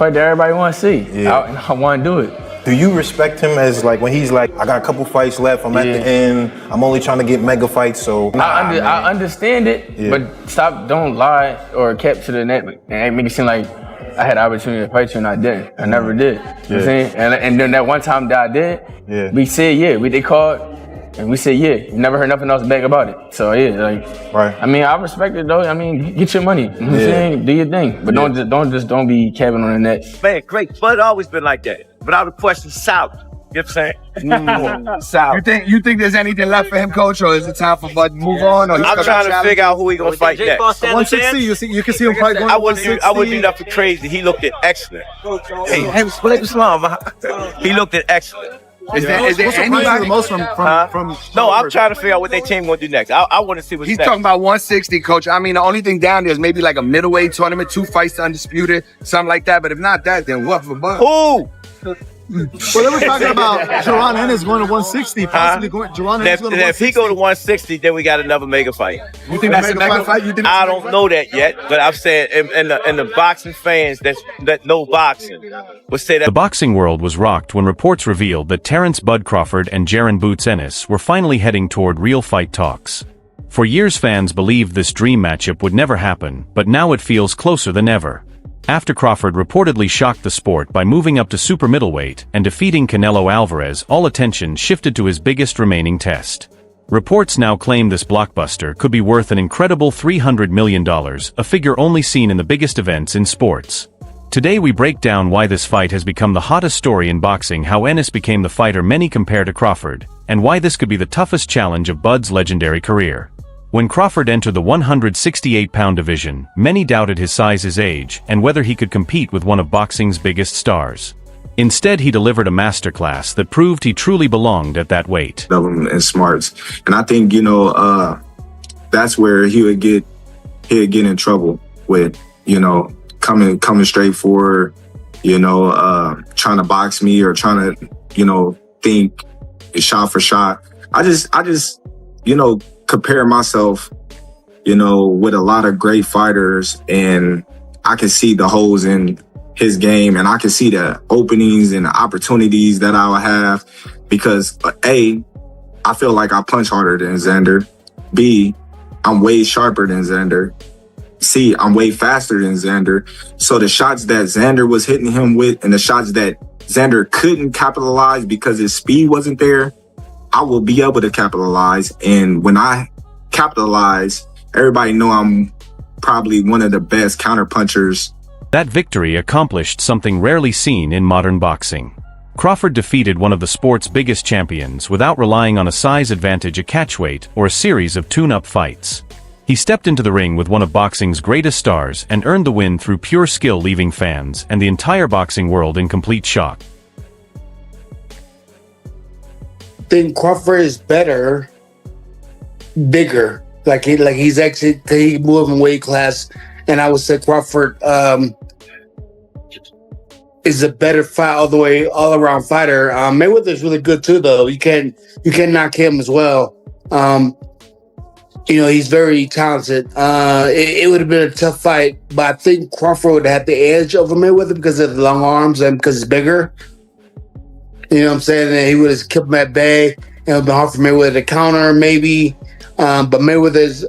fight that everybody want to see. Yeah. I want to do it. Do you respect him as like when he's like, I got a couple fights left, I'm at the end, I'm only trying to get mega fights, so I understand it, but don't lie or kept to the net and make it seem like I had the opportunity to fight you and I didn't. I never did. You know what I'm saying? And then that one time that I did, we said they called and we said you never heard nothing else back about it. So right. I mean, I respect it though. I mean, get your money. You know what I'm saying? Do your thing, but don't be capping on the net. Man, great. Bud always been like that. Without a question, South. You know what I'm saying? South. You think there's anything left for him, Coach, or is it time for Bud to move on? Or I'm trying to figure out who he gonna fight next. 160, you can see him fight going I wouldn't do nothing crazy. He looked at excellent. Hey, he looked at excellent. Is there anybody the most from No, I'm trying to figure out what their team gonna do next. I want to see what's He's next. talking about 160, Coach. I mean, the only thing down there is maybe like a middleweight tournament, 2 fights to undisputed, something like that. But if not that, then what for Bud? Who? Well, they were talking about Jaron Ennis going to 160, possibly going. Jaron Ennis going to 160. If he go to 160, then we got another mega fight. You think that's a mega fight? I don't know that yet, but I've said, and the boxing fans that know boxing would say that. The boxing world was rocked when reports revealed that Terence "Bud" Crawford and Jaron "Boots" Ennis were finally heading toward real fight talks. For years, fans believed this dream matchup would never happen, but now it feels closer than ever. After Crawford reportedly shocked the sport by moving up to super middleweight and defeating Canelo Alvarez, all attention shifted to his biggest remaining test. Reports now claim this blockbuster could be worth an incredible $300 million, a figure only seen in the biggest events in sports. Today we break down why this fight has become the hottest story in boxing, how Ennis became the fighter many compare to Crawford, and why this could be the toughest challenge of Bud's legendary career. When Crawford entered the 168-pound division, many doubted his size, his age, and whether he could compete with one of boxing's biggest stars. Instead, he delivered a masterclass that proved he truly belonged at that weight. And smarts, and I think that's where he would get in trouble with coming straight forward, trying to box me or trying to think shot for shot. I just compare myself, with a lot of great fighters, and I can see the holes in his game, and I can see the openings and the opportunities that I'll have because A, I feel like I punch harder than Xander. B, I'm way sharper than Xander. C, I'm way faster than Xander. So the shots that Xander was hitting him with and the shots that Xander couldn't capitalize because his speed wasn't there, I will be able to capitalize. And when I capitalize, everybody know I'm probably one of the best counterpunchers. That victory accomplished something rarely seen in modern boxing. Crawford defeated one of the sport's biggest champions without relying on a size advantage, a catchweight, or a series of tune-up fights. He stepped into the ring with one of boxing's greatest stars and earned the win through pure skill, leaving fans and the entire boxing world in complete shock. I think Crawford is better, bigger. He's actually he moved in weight class, and I would say Crawford is a better fight all around fighter. Mayweather's really good too, though. You can knock him as well. He's very talented. It would have been a tough fight, but I think Crawford would have the edge over Mayweather because of the long arms and because he's bigger. You know what I'm saying? And he would have kept him at bay. It would have been hard for Mayweather to counter, maybe. But Mayweather's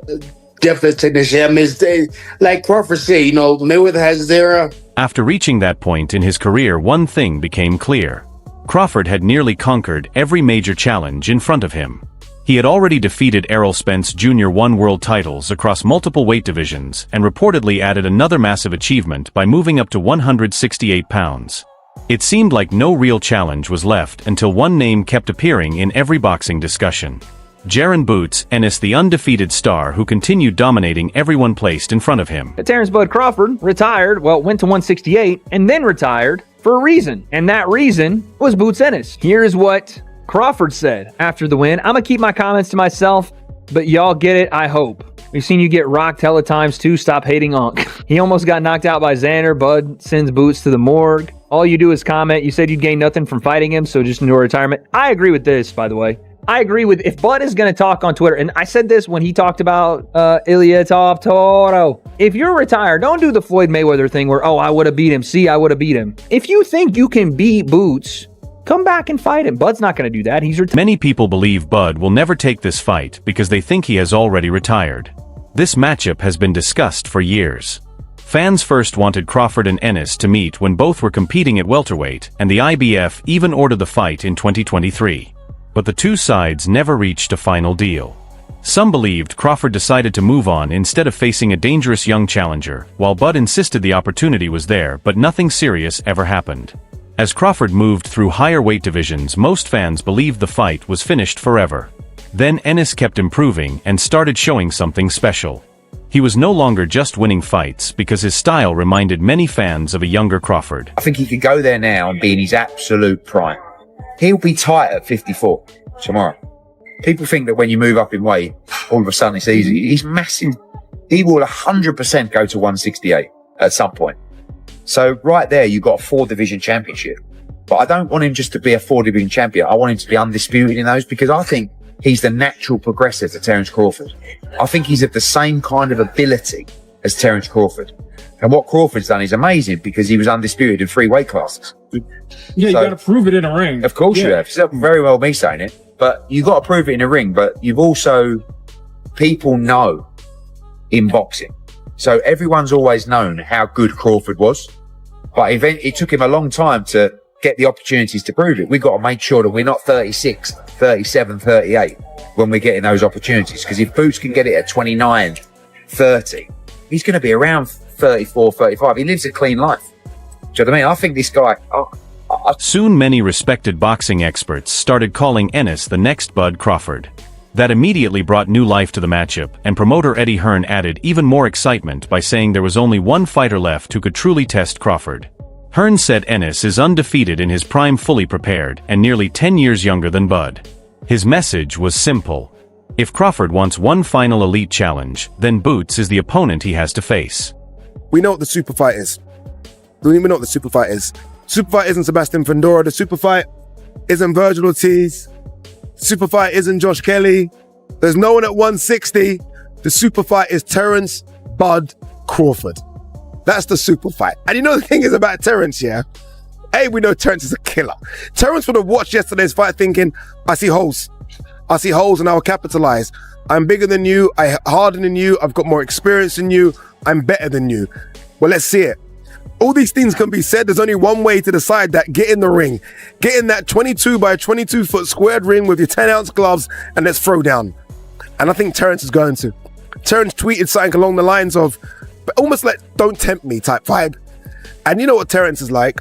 definitely a technician. I mean, like Crawford said, Mayweather has his era. After reaching that point in his career, one thing became clear. Crawford had nearly conquered every major challenge in front of him. He had already defeated Errol Spence Jr., won world titles across multiple weight divisions, and reportedly added another massive achievement by moving up to 168 pounds. It seemed like no real challenge was left until one name kept appearing in every boxing discussion. Jaron "Boots" Ennis, the undefeated star who continued dominating everyone placed in front of him. Terence "Bud" Crawford went to 168 and then retired for a reason, and that reason was Boots Ennis. Here's what Crawford said after the win. I'm gonna keep my comments to myself, but y'all get it, I hope. We've seen you get rocked hella times too, stop hating Unc. He almost got knocked out by Xander. Bud sends Boots to the morgue. All you do is comment. You said you'd gain nothing from fighting him, so just enjoy retirement. I agree with this, by the way. I agree with if Bud is going to talk on Twitter, and I said this when he talked about Ilya Toro. If you're retired, don't do the Floyd Mayweather thing where, oh, I would have beat him. See, I would have beat him. If you think you can beat Boots, come back and fight him. Bud's not going to do that. He's retired. Many people believe Bud will never take this fight because they think he has already retired. This matchup has been discussed for years. Fans first wanted Crawford and Ennis to meet when both were competing at welterweight, and the IBF even ordered the fight in 2023. But the two sides never reached a final deal. Some believed Crawford decided to move on instead of facing a dangerous young challenger, while Bud insisted the opportunity was there but nothing serious ever happened. As Crawford moved through higher weight divisions, most fans believed the fight was finished forever. Then Ennis kept improving and started showing something special. He was no longer just winning fights because his style reminded many fans of a younger Crawford. I think he could go there now and be in his absolute prime. He'll be tight at 54 tomorrow. People think that when you move up in weight, all of a sudden it's easy. He's massive. He will 100% go to 168 at some point. So right there, you've got a 4-division championship. But I don't want him just to be a 4-division champion. I want him to be undisputed in those because I think he's the natural progressor to Terence Crawford. I think he's of the same kind of ability as Terence Crawford. And what Crawford's done is amazing because he was undisputed in 3 weight classes. Yeah, you got to prove it in a ring. Of course you have. It's very well me saying it. But you got to prove it in a ring. But you've also, people know in boxing. So everyone's always known how good Crawford was. But it took him a long time to get the opportunities to prove it. We've got to make sure that we're not 36, 37, 38 when we're getting those opportunities. Because if Boots can get it at 29, 30, he's going to be around 34, 35. He lives a clean life. Do you know what I mean? I think this guy... Soon many respected boxing experts started calling Ennis the next Bud Crawford. That immediately brought new life to the matchup, and promoter Eddie Hearn added even more excitement by saying there was only one fighter left who could truly test Crawford. Hearn said Ennis is undefeated in his prime, fully prepared, and nearly 10 years younger than Bud. His message was simple. If Crawford wants one final elite challenge, then Boots is the opponent he has to face. We know what the super fight is. We know what the super fight is. Super fight isn't Sebastian Fundora. The super fight isn't Virgil Ortiz. Super fight isn't Josh Kelly. There's no one at 160. The super fight is Terence Bud Crawford. That's the super fight. And you know the thing is about Terence, yeah? A, we know Terence is a killer. Terence would have watched yesterday's fight thinking, I see holes. I see holes and I'll capitalize. I'm bigger than you. I'm harder than you. I've got more experience than you. I'm better than you. Well, let's see it. All these things can be said. There's only one way to decide that. Get in the ring. Get in that 22 by 22 foot squared ring with your 10-ounce gloves and let's throw down. And I think Terence is going to. Terence tweeted something along the lines of, almost like, don't tempt me type vibe. And you know what Terence is like?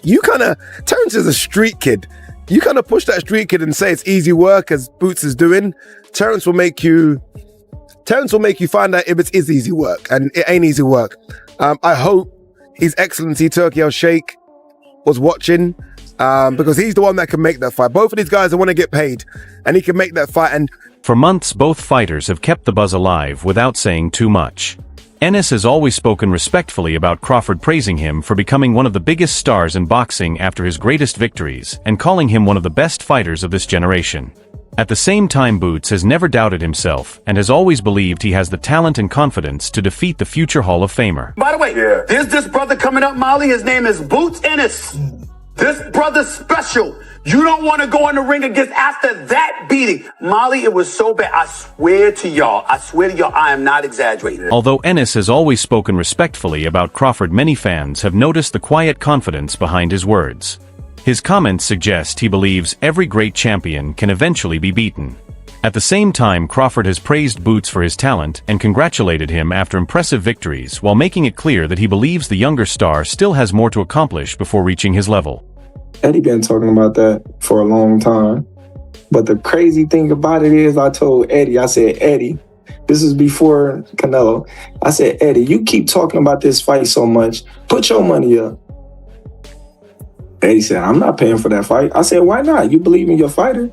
Terence is a street kid. You kind of push that street kid and say it's easy work as Boots is doing. Terence will make you find out if it is easy work, and it ain't easy work. I hope His Excellency Turki Al-Sheikh was watching, because he's the one that can make that fight. Both of these guys want to get paid, and he can make that fight. And for months, both fighters have kept the buzz alive without saying too much. Ennis has always spoken respectfully about Crawford, praising him for becoming one of the biggest stars in boxing after his greatest victories, and calling him one of the best fighters of this generation. At the same time, Boots has never doubted himself, and has always believed he has the talent and confidence to defeat the future Hall of Famer. By the way, there's this brother coming up, Molly. His name is Boots Ennis. This brother's special. You don't want to go in the ring against after that beating. Molly, it was so bad. I swear to y'all, I am not exaggerating. Although Ennis has always spoken respectfully about Crawford, many fans have noticed the quiet confidence behind his words. His comments suggest he believes every great champion can eventually be beaten. At the same time, Crawford has praised Boots for his talent and congratulated him after impressive victories, while making it clear that he believes the younger star still has more to accomplish before reaching his level. Eddie been talking about that for a long time. But the crazy thing about it is, I told Eddie, I said, Eddie, this is before Canelo. I said, Eddie, you keep talking about this fight so much. Put your money up. Eddie said, I'm not paying for that fight. I said, why not? You believe in your fighter?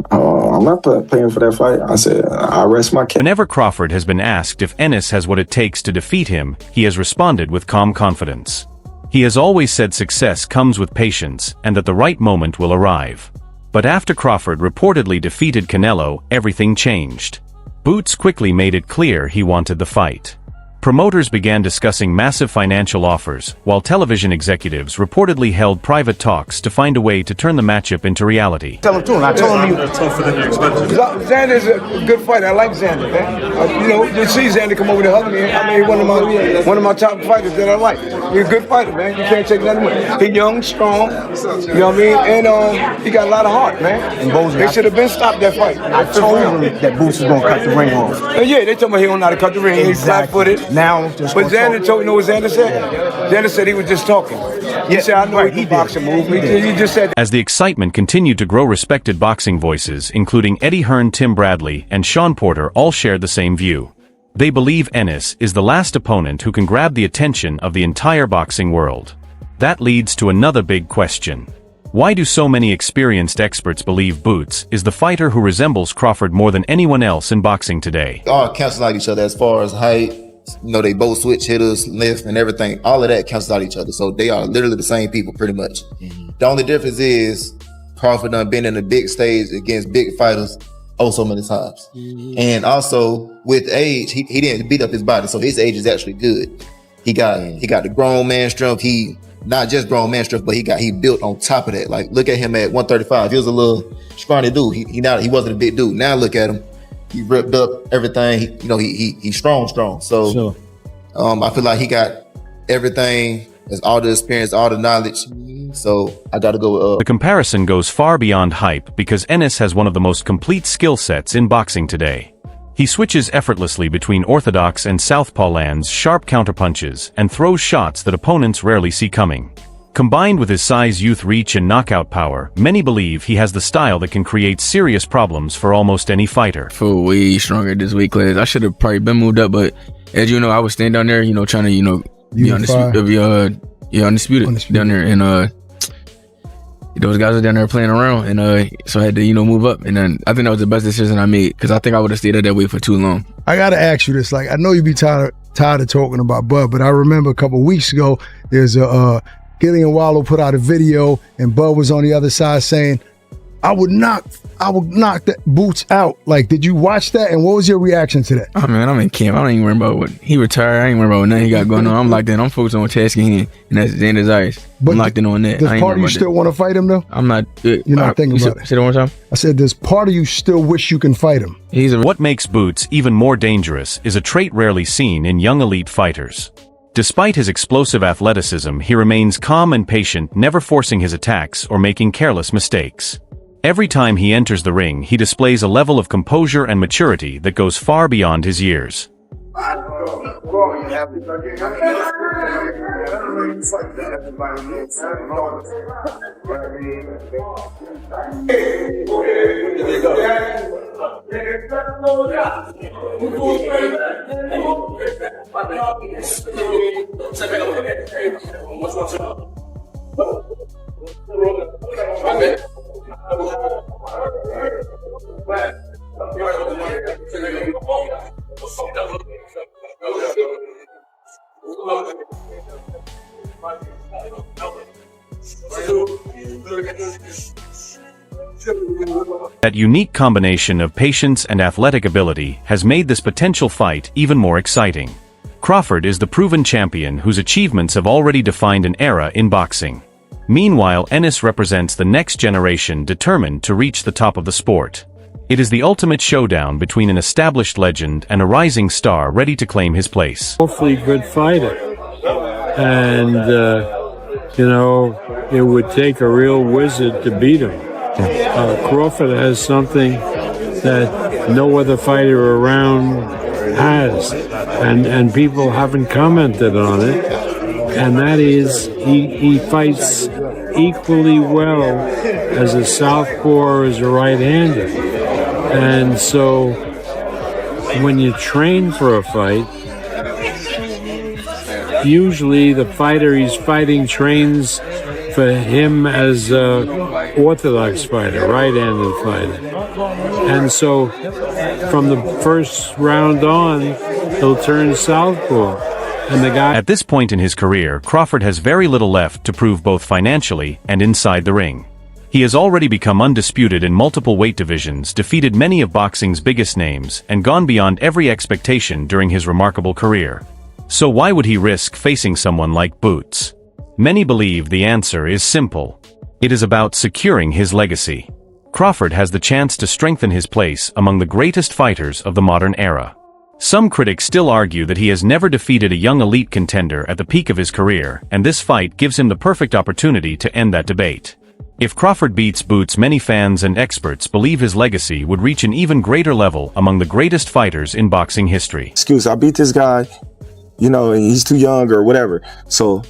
I'm not paying for that fight. I said, I rest my case. Whenever Crawford has been asked if Ennis has what it takes to defeat him, he has responded with calm confidence. He has always said success comes with patience, and that the right moment will arrive. But after Crawford reportedly defeated Canelo, everything changed. Boots quickly made it clear he wanted the fight. Promoters began discussing massive financial offers, while television executives reportedly held private talks to find a way to turn the matchup into reality. Tell him to him. I told him tougher than you expected. Xander's a good fighter. I like Xander, man. You see Xander come over to hug me. I mean, one of my top fighters that I like. He's a good fighter, man. You can't take nothing away. He's young, strong. You know what I mean? And he got a lot of heart, man. And they should have been stopped that fight. I told him that Boots was gonna cut the ring off. Yeah, they told me he don't know how to cut the ring. He's flat-footed. Now, but Xander told you know what Xander said? Xander said he was just talking. He said, I know he boxing move. He just said. As the excitement continued to grow, respected boxing voices, including Eddie Hearn, Tim Bradley, and Sean Porter, all shared the same view. They believe Ennis is the last opponent who can grab the attention of the entire boxing world. That leads to another big question. Why do so many experienced experts believe Boots is the fighter who resembles Crawford more than anyone else in boxing today? All cancel out each other as far as height. You know, they both switch hitters, lift, and everything. All of that cancels out each other. So they are literally the same people pretty much. The only difference is Crawford done been in the big stage against big fighters so many times. And also with age, he didn't beat up his body. So his age is actually good. He got the grown man strength. He not just grown man strength, but he built on top of that. Like look at him at 135. He was a little scrawny dude. He wasn't a big dude. Now look at him. He ripped up everything. He's strong. So sure. I feel like he got everything, has all the experience, all the knowledge. So I got to go with. The comparison goes far beyond hype because Ennis has one of the most complete skill sets in boxing today. He switches effortlessly between orthodox and southpaw, lands sharp counterpunches, and throws shots that opponents rarely see coming. Combined with his size, youth, reach, and knockout power, many believe he has the style that can create serious problems for almost any fighter. I feel way stronger this weight class. I should have probably been moved up, but as you know, I was staying down there, trying to, be undisputed down there, and those guys were down there playing around, and so I had to, move up, and then I think that was the best decision I made because I think I would have stayed at that weight for too long. I gotta ask you this, like I know you be tired of talking about Bud, but I remember a couple weeks ago, there's a Gillian Wallow put out a video and Bud was on the other side saying, I would knock that Boots out. Like, did you watch that? And what was your reaction to that? Oh man, I'm in camp. I don't even worry about what he retired. I ain't worry about what nothing he got going on. I'm locked in. I'm focused on what task in hand, and that's Xander's eyes. I'm locked in on that. Does part of you still want to fight him though? I'm not. You're not thinking about it. Say that one more time. I said, does part of you still wish you can fight him? What makes Boots even more dangerous is a trait rarely seen in young elite fighters. Despite his explosive athleticism, he remains calm and patient, never forcing his attacks or making careless mistakes. Every time he enters the ring, he displays a level of composure and maturity that goes far beyond his years. That unique combination of patience and athletic ability has made this potential fight even more exciting. Crawford is the proven champion whose achievements have already defined an era in boxing. Meanwhile, Ennis represents the next generation determined to reach the top of the sport. It is the ultimate showdown between an established legend and a rising star ready to claim his place. Awfully good fighter. And, it would take a real wizard to beat him. Crawford has something that no other fighter around has. And people haven't commented on it. And that is, he fights equally well as a southpaw or as a right-hander. And so when you train for a fight, usually the fighter he's fighting trains for him as an orthodox fighter, right-handed fighter. And so from the first round on, he'll turn southpaw. And the guy. At this point in his career, Crawford has very little left to prove both financially and inside the ring. He has already become undisputed in multiple weight divisions, defeated many of boxing's biggest names, and gone beyond every expectation during his remarkable career. So why would he risk facing someone like Boots? Many believe the answer is simple. It is about securing his legacy. Crawford has the chance to strengthen his place among the greatest fighters of the modern era. Some critics still argue that he has never defeated a young elite contender at the peak of his career, and this fight gives him the perfect opportunity to end that debate. If Crawford beats Boots, many fans and experts believe his legacy would reach an even greater level among the greatest fighters in boxing history. Excuse, I beat this guy, and he's too young or whatever. So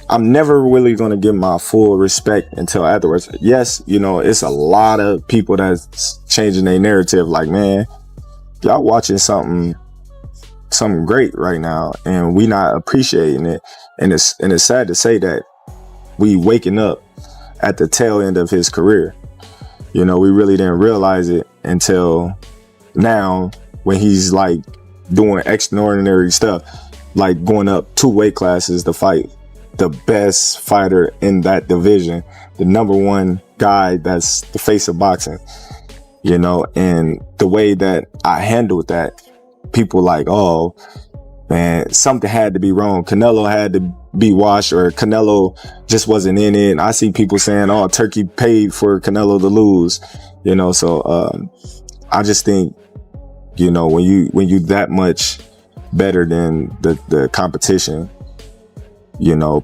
I'm never really going to give my full respect until afterwards. Yes, it's a lot of people that's changing their narrative. Like, man, y'all watching something great right now, and we not appreciating it. And it's sad to say that we waking up at the tail end of his career. We really didn't realize it until now, when he's like doing extraordinary stuff, like going up 2 weight classes to fight the best fighter in that division, the #1 guy that's the face of boxing. And the way that I handled that, people like, oh man, something had to be wrong. Canelo had to be washed, or Canelo just wasn't in it. And I see people saying, oh, Turkey paid for Canelo to lose, so I just think, when you that much better than the competition,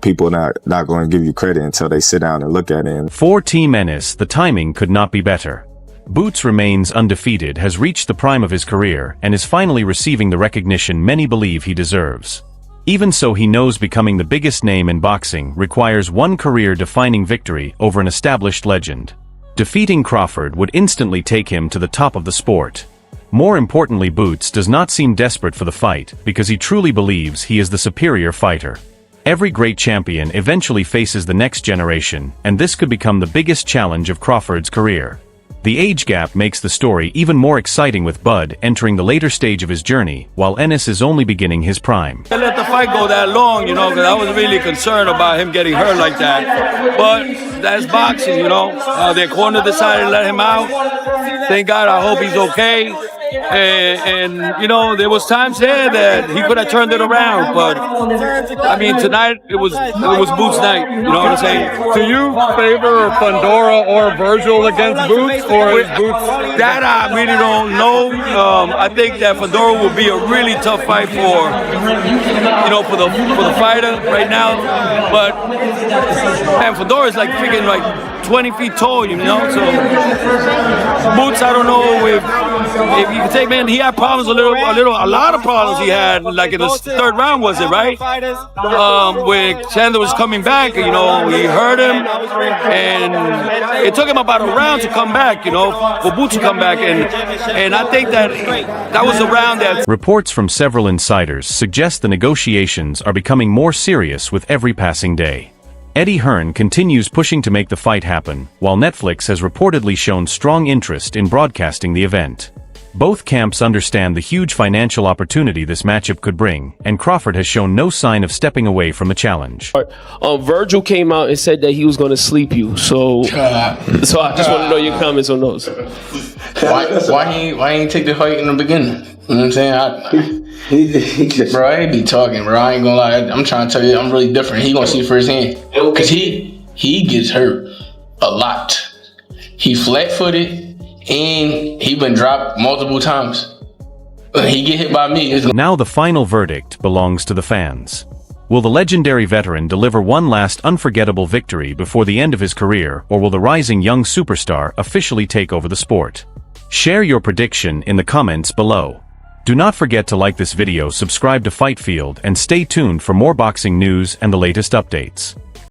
people not going to give you credit until they sit down and look at it. For Team Ennis, the timing could not be better. Boots remains undefeated, has reached the prime of his career, and is finally receiving the recognition many believe he deserves. Even so, he knows becoming the biggest name in boxing requires one career-defining victory over an established legend. Defeating Crawford would instantly take him to the top of the sport. More importantly, Boots does not seem desperate for the fight because he truly believes he is the superior fighter. Every great champion eventually faces the next generation, and this could become the biggest challenge of Crawford's career. The age gap makes the story even more exciting, with Bud entering the later stage of his journey, while Ennis is only beginning his prime. I let the fight go that long, because I was really concerned about him getting hurt like that. But that's boxing, The corner decided to let him out. Thank God, I hope he's okay. And there was times there that he could have turned it around, but tonight it was Boots' night. You know what I'm saying? Do you favor Fundora or Virgil against Boots, or is Boots? That I really don't know. I think that Fundora will be a really tough fight for the fighter right now. But man, Fundora is like freaking 20 feet tall, So Boots, I don't know if you can take, man, he had problems a lot of problems he had, like in the 3rd round, was it, right? When Chandler was coming back, he hurt him, and it took him about a round to come back, for Boots to come back, and I think that was a round that... Reports from several insiders suggest the negotiations are becoming more serious with every passing day. Eddie Hearn continues pushing to make the fight happen, while Netflix has reportedly shown strong interest in broadcasting the event. Both camps understand the huge financial opportunity this matchup could bring, and Crawford has shown no sign of stepping away from the challenge. Virgil came out and said that he was going to sleep you, so I just want to know your comments on those. Why he ain't take the fight in the beginning? You know what I'm saying? Bro, I ain't be talking, bro. I ain't gonna lie. I'm trying to tell you, I'm really different. He gonna see firsthand. Cause he gets hurt a lot. He flat-footed, and he been dropped multiple times. He get hit by me. Now the final verdict belongs to the fans. Will the legendary veteran deliver one last unforgettable victory before the end of his career, or will the rising young superstar officially take over the sport? Share your prediction in the comments below. Do not forget to like this video, subscribe to Fight Field, and stay tuned for more boxing news and the latest updates.